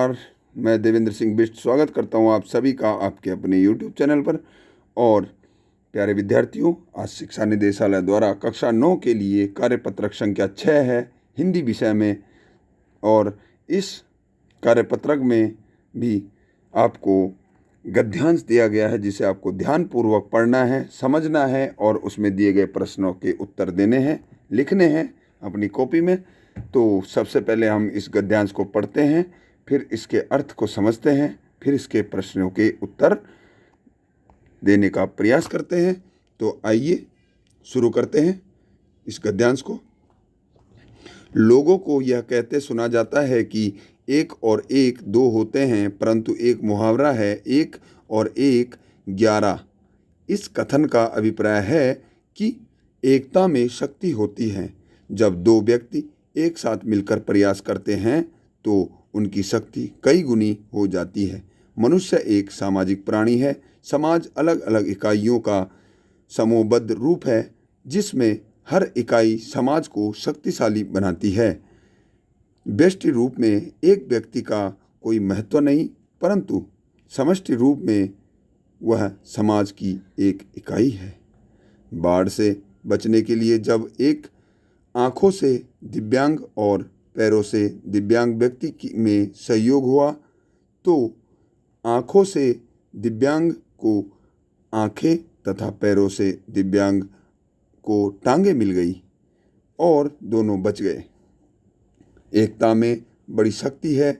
नमस्कार। मैं देवेंद्र सिंह बिष्ट स्वागत करता हूं आप सभी का आपके अपने यूट्यूब चैनल पर। और प्यारे विद्यार्थियों, आज शिक्षा निदेशालय द्वारा कक्षा 9 के लिए कार्यपत्रक संख्या 6 है हिंदी विषय में। और इस कार्यपत्रक में भी आपको गद्यांश दिया गया है जिसे आपको ध्यानपूर्वक पढ़ना है, समझना है और उसमें दिए गए प्रश्नों के उत्तर देने हैं, लिखने हैं अपनी कॉपी में। तो सबसे पहले हम इस गद्यांश को पढ़ते हैं, फिर इसके अर्थ को समझते हैं, फिर इसके प्रश्नों के उत्तर देने का प्रयास करते हैं। तो आइए शुरू करते हैं इस गद्यांश को। लोगों को यह कहते सुना जाता है कि एक और एक दो होते हैं, परंतु एक मुहावरा है एक और एक 11। इस कथन का अभिप्राय है कि एकता में शक्ति होती है। जब दो व्यक्ति एक साथ मिलकर प्रयास करते हैं तो उनकी शक्ति कई गुनी हो जाती है। मनुष्य एक सामाजिक प्राणी है। समाज अलग अलग इकाइयों का समूहबद्ध रूप है जिसमें हर इकाई समाज को शक्तिशाली बनाती है। व्यष्टि रूप में एक व्यक्ति का कोई महत्व नहीं, परंतु समष्टि रूप में वह समाज की एक इकाई है। बाढ़ से बचने के लिए जब एक आँखों से दिव्यांग और पैरों से दिव्यांग व्यक्ति में सहयोग हुआ तो आँखों से दिव्यांग को आँखें तथा पैरों से दिव्यांग को टांगें मिल गई और दोनों बच गए। एकता में बड़ी शक्ति है।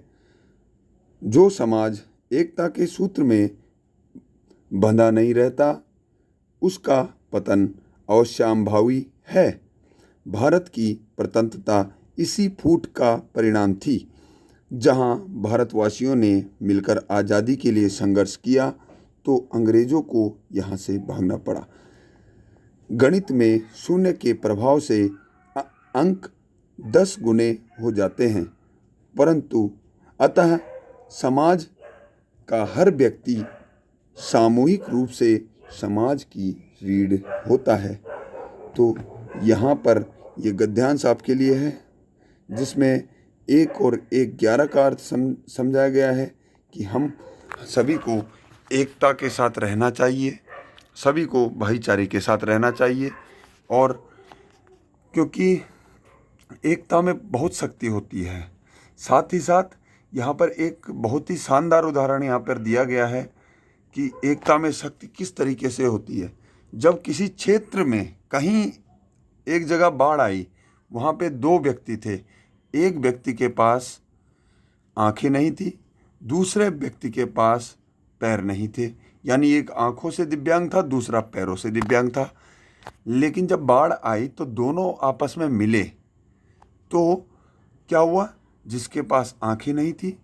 जो समाज एकता के सूत्र में बंधा नहीं रहता उसका पतन अवश्यंभावी है। भारत की स्वतंत्रता इसी फूट का परिणाम थी। जहां भारतवासियों ने मिलकर आज़ादी के लिए संघर्ष किया तो अंग्रेज़ों को यहां से भागना पड़ा। गणित में शून्य के प्रभाव से अंक 10 गुने हो जाते हैं, परंतु अतः समाज का हर व्यक्ति सामूहिक रूप से समाज की रीढ़ होता है। तो यहाँ पर ये गद्यांश आपके लिए है जिसमें एक और एक 11 का अर्थ समझाया गया है कि हम सभी को एकता के साथ रहना चाहिए, सभी को भाईचारे के साथ रहना चाहिए। और क्योंकि एकता में बहुत शक्ति होती है, साथ ही साथ यहाँ पर एक बहुत ही शानदार उदाहरण यहाँ पर दिया गया है कि एकता में शक्ति किस तरीके से होती है। जब किसी क्षेत्र में कहीं एक जगह बाढ़ आई, वहाँ पे दो व्यक्ति थे। एक व्यक्ति के पास आंखें नहीं थी, दूसरे व्यक्ति के पास पैर नहीं थे, यानी एक आंखों से दिव्यांग था, दूसरा पैरों से दिव्यांग था। लेकिन जब बाढ़ आई तो दोनों आपस में मिले तो क्या हुआ, जिसके पास आंखें नहीं थी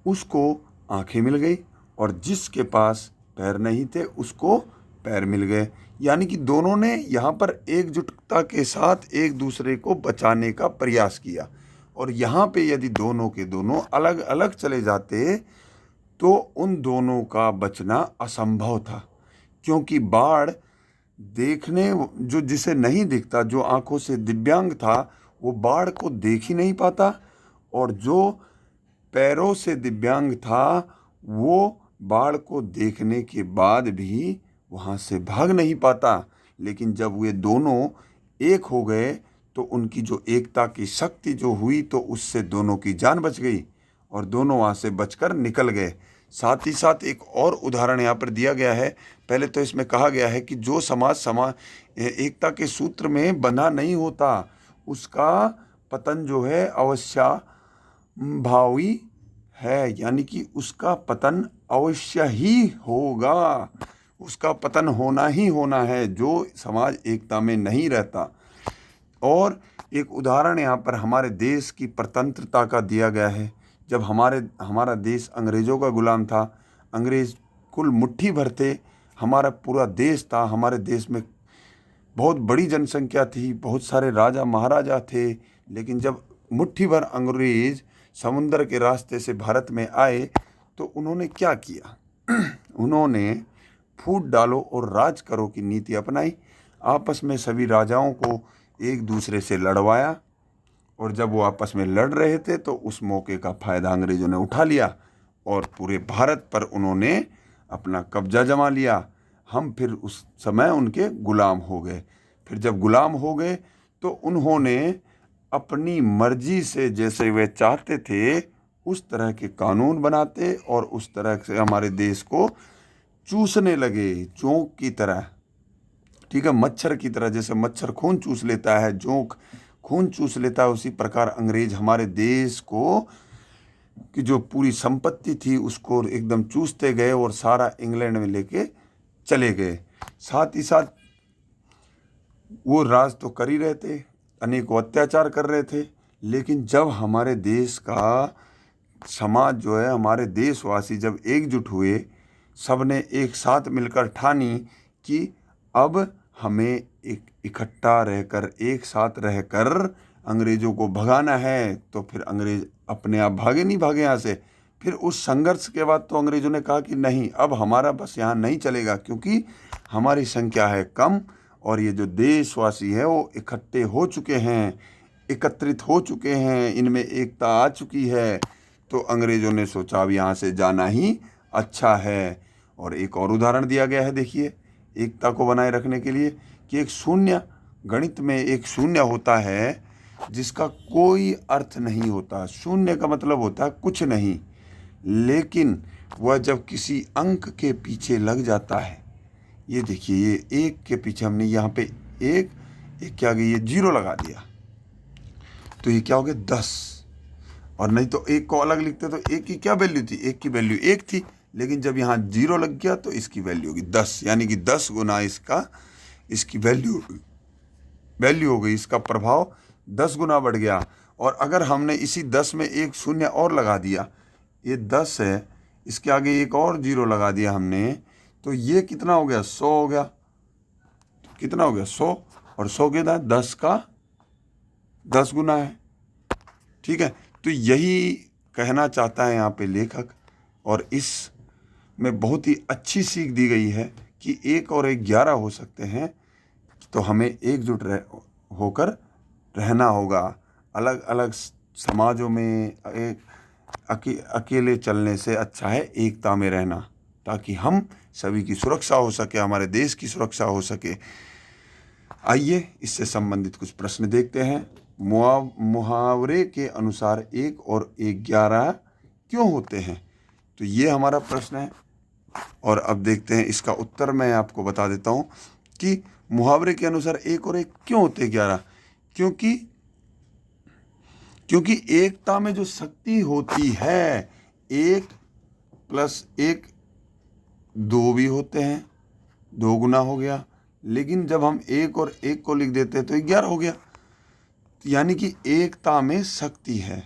उसको आंखें मिल गई और जिसके पास पैर नहीं थे उसको पैर मिल गए। यानी कि दोनों ने यहाँ पर एकजुटता के साथ एक दूसरे को बचाने का प्रयास किया। और यहाँ पे यदि दोनों के दोनों अलग अलग चले जाते तो उन दोनों का बचना असंभव था, क्योंकि बाढ़ देखने जो जिसे नहीं दिखता, जो आंखों से दिव्यांग था वो बाढ़ को देख ही नहीं पाता, और जो पैरों से दिव्यांग था वो बाढ़ को देखने के बाद भी वहाँ से भाग नहीं पाता। लेकिन जब वे दोनों एक हो गए तो उनकी जो एकता की शक्ति जो हुई तो उससे दोनों की जान बच गई और दोनों वहाँ से बचकर निकल गए। साथ ही साथ एक और उदाहरण यहाँ पर दिया गया है। पहले तो इसमें कहा गया है कि जो समाज एकता के सूत्र में बंधा नहीं होता उसका पतन जो है अवश्यंभावी है, यानी कि उसका पतन अवश्य ही होगा, उसका पतन होना ही होना है जो समाज एकता में नहीं रहता। और एक उदाहरण यहाँ पर हमारे देश की स्वतंत्रता का दिया गया है। जब हमारा देश अंग्रेज़ों का गुलाम था, अंग्रेज़ कुल मुट्ठी भर थे, हमारा पूरा देश था, हमारे देश में बहुत बड़ी जनसंख्या थी, बहुत सारे राजा महाराजा थे। लेकिन जब मुट्ठी भर अंग्रेज़ समुंदर के रास्ते से भारत में आए तो उन्होंने क्या किया उन्होंने फूट डालो और राज करो की नीति अपनाई। आपस में सभी राजाओं को एक दूसरे से लड़वाया और जब वो आपस में लड़ रहे थे तो उस मौके का फ़ायदा अंग्रेज़ों ने उठा लिया और पूरे भारत पर उन्होंने अपना कब्जा जमा लिया। हम फिर उस समय उनके गुलाम हो गए। फिर जब गुलाम हो गए तो उन्होंने अपनी मर्जी से जैसे वे चाहते थे उस तरह के कानून बनाते और उस तरह से हमारे देश को चूसने लगे, जोंक की तरह। ठीक है, मच्छर की तरह, जैसे मच्छर खून चूस लेता है, जोंक खून चूस लेता है, उसी प्रकार अंग्रेज हमारे देश को की जो पूरी संपत्ति थी उसको एकदम चूसते गए और सारा इंग्लैंड में लेके चले गए। साथ ही साथ वो राज तो कर ही रहे थे, अनेकों अत्याचार कर रहे थे, लेकिन जब हमारे देश का समाज जो है, हमारे देशवासी जब एकजुट हुए, सब ने एक साथ मिलकर ठानी कि अब हमें एक इकट्ठा रहकर, एक साथ रहकर अंग्रेज़ों को भगाना है, तो फिर अंग्रेज़ अपने आप भागे नहीं भागे यहाँ से। फिर उस संघर्ष के बाद तो अंग्रेज़ों ने कहा कि नहीं, अब हमारा बस यहाँ नहीं चलेगा, क्योंकि हमारी संख्या है कम और ये जो देशवासी है वो इकट्ठे हो चुके हैं, एकत्रित हो चुके हैं, इनमें एकता आ चुकी है। तो अंग्रेज़ों ने सोचा अब यहाँ से जाना ही अच्छा है। और एक और उदाहरण दिया गया है, देखिए, एकता को बनाए रखने के लिए कि एक शून्य, गणित में एक शून्य होता है जिसका कोई अर्थ नहीं होता। शून्य का मतलब होता है कुछ नहीं, लेकिन वह जब किसी अंक के पीछे लग जाता है, ये देखिए, ये एक के पीछे हमने यहाँ पे एक के आगे ये 0 लगा दिया, तो ये क्या हो गया 10। और नहीं तो एक को अलग लिखते तो एक की क्या वैल्यू थी, एक की वैल्यू 1 थी, लेकिन जब यहाँ 0 लग गया तो इसकी वैल्यू होगी 10, यानी कि 10 गुना इसकी वैल्यू हो गई, इसका प्रभाव 10 गुना बढ़ गया। और अगर हमने इसी 10 में एक शून्य और लगा दिया, ये 10 है, इसके आगे एक और 0 लगा दिया हमने, तो ये कितना हो गया, 100 हो गया। कितना हो गया, 100, और 100 कितना है, 10 का 10 गुना है। ठीक है, तो यही कहना चाहता है यहाँ पे लेखक, और इस में बहुत ही अच्छी सीख दी गई है कि 1 और 1 11 हो सकते हैं, तो हमें एकजुट होकर रहना होगा। अलग अलग समाजों में अकेले चलने से अच्छा है एकता में रहना, ताकि हम सभी की सुरक्षा हो सके, हमारे देश की सुरक्षा हो सके। आइए इससे संबंधित कुछ प्रश्न देखते हैं। मुहावरे के अनुसार 1 और 1 11 क्यों होते हैं? तो ये हमारा प्रश्न है, और अब देखते हैं इसका उत्तर। मैं आपको बता देता हूँ कि मुहावरे के अनुसार 1 और 1 क्यों होते हैं 11, क्योंकि एकता में जो शक्ति होती है, 1 + 1 2 भी होते हैं, 2 गुना हो गया, लेकिन जब हम 1 और 1 को लिख देते हैं तो 11 हो गया, यानी कि एकता में शक्ति है।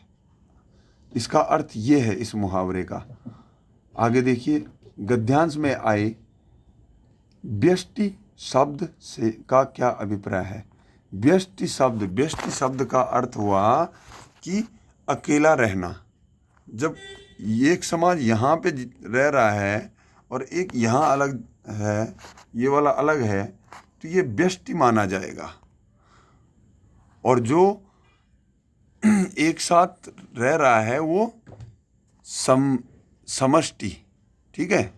इसका अर्थ ये है इस मुहावरे का। आगे देखिए, गद्यांश में आए व्यष्टि शब्द से का क्या अभिप्राय है? व्यष्टि शब्द का अर्थ हुआ कि अकेला रहना। जब एक समाज यहाँ पे रह रहा है और एक यहाँ अलग है, ये वाला अलग है, तो ये व्यष्टि माना जाएगा। और जो एक साथ रह रहा है वो समष्टि। ठीक है,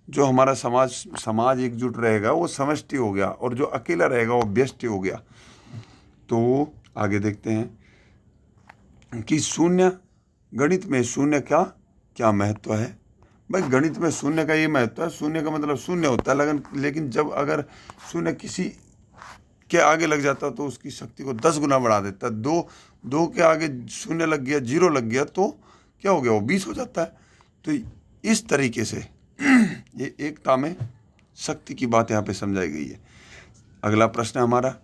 जो हमारा समाज एकजुट रहेगा वो समष्टि हो गया, और जो अकेला रहेगा वो व्यष्टि हो गया। तो आगे देखते हैं कि शून्य, गणित में शून्य का क्या महत्व है? भाई, गणित में शून्य का ये महत्व है, शून्य का मतलब शून्य होता है, लेकिन जब अगर शून्य किसी के आगे लग जाता तो उसकी शक्ति को 10 गुना बढ़ा देता है। 2 के आगे शून्य लग गया, 0 लग गया, तो क्या हो गया, वो 20 हो जाता है। तो इस तरीके से ये एकता में शक्ति की बात यहाँ पे समझाई गई है। अगला प्रश्न हमारा,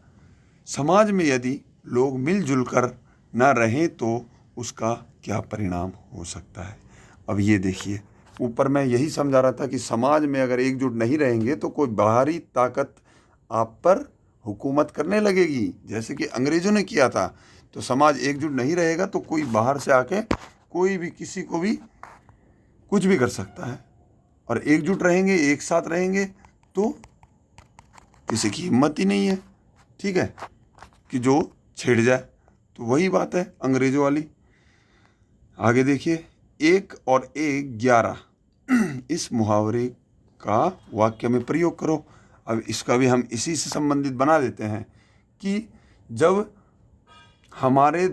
समाज में यदि लोग मिलजुल कर न रहें तो उसका क्या परिणाम हो सकता है? अब ये देखिए, ऊपर मैं यही समझा रहा था कि समाज में अगर एकजुट नहीं रहेंगे तो कोई बाहरी ताकत आप पर हुकूमत करने लगेगी, जैसे कि अंग्रेज़ों ने किया था। तो समाज एकजुट नहीं रहेगा तो कोई बाहर से आके कोई भी किसी को भी कुछ भी कर सकता है। और एकजुट रहेंगे, एक साथ रहेंगे, तो किसी की हिम्मत ही नहीं है, ठीक है, कि जो छेड़ जाए। तो वही बात है अंग्रेज़ों वाली। आगे देखिए, 1 और 1 11 इस मुहावरे का वाक्य में प्रयोग करो। अब इसका भी हम इसी से संबंधित बना देते हैं कि जब हमारे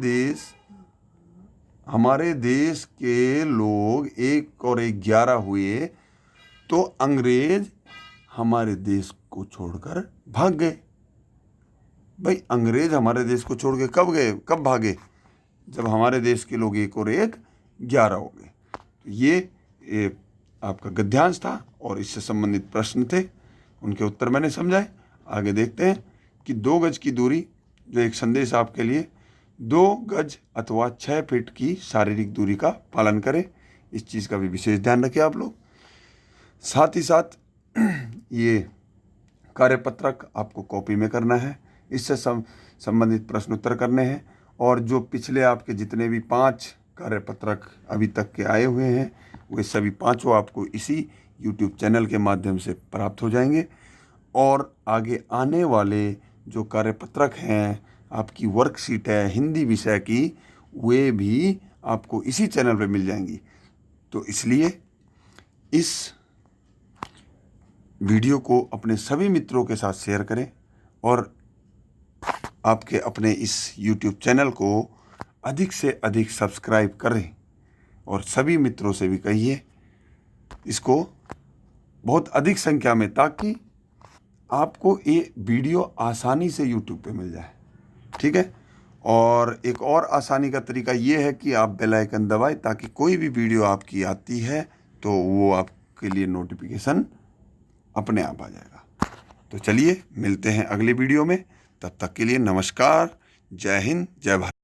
देश के लोग 1 और 1 11 हुए तो अंग्रेज हमारे देश को छोड़कर भाग गए। भाई अंग्रेज हमारे देश को छोड़ के कब भागे? जब हमारे देश के लोग 1 और 1 11 हो गए। तो ये आपका गद्यांश था और इससे संबंधित प्रश्न थे, उनके उत्तर मैंने समझाए। आगे देखते हैं कि 2 गज की दूरी, जो एक संदेश आपके लिए, 2 गज अथवा 6 फीट की शारीरिक दूरी का पालन करें। इस चीज़ का भी विशेष ध्यान रखें आप लोग। साथ ही साथ ये कार्यपत्रक आपको कॉपी में करना है, इससे संबंधित प्रश्न उत्तर करने हैं। और जो पिछले आपके जितने भी 5 कार्यपत्रक अभी तक के आए हुए हैं वे सभी 5 आपको इसी YouTube चैनल के माध्यम से प्राप्त हो जाएंगे। और आगे आने वाले जो कार्यपत्रक हैं, आपकी वर्कशीट है हिंदी विषय की, वे भी आपको इसी चैनल पे मिल जाएंगी। तो इसलिए इस वीडियो को अपने सभी मित्रों के साथ शेयर करें और आपके अपने इस YouTube चैनल को अधिक से अधिक सब्सक्राइब करें और सभी मित्रों से भी कहिए इसको बहुत अधिक संख्या में, ताकि आपको ये वीडियो आसानी से YouTube पे मिल जाए। ठीक है। और एक और आसानी का तरीका ये है कि आप बेल आइकन दबाएं, ताकि कोई भी वीडियो आपकी आती है तो वो आपके लिए नोटिफिकेशन अपने आप आ जाएगा। तो चलिए मिलते हैं अगले वीडियो में, तब तक के लिए नमस्कार, जय हिंद, जय भारत।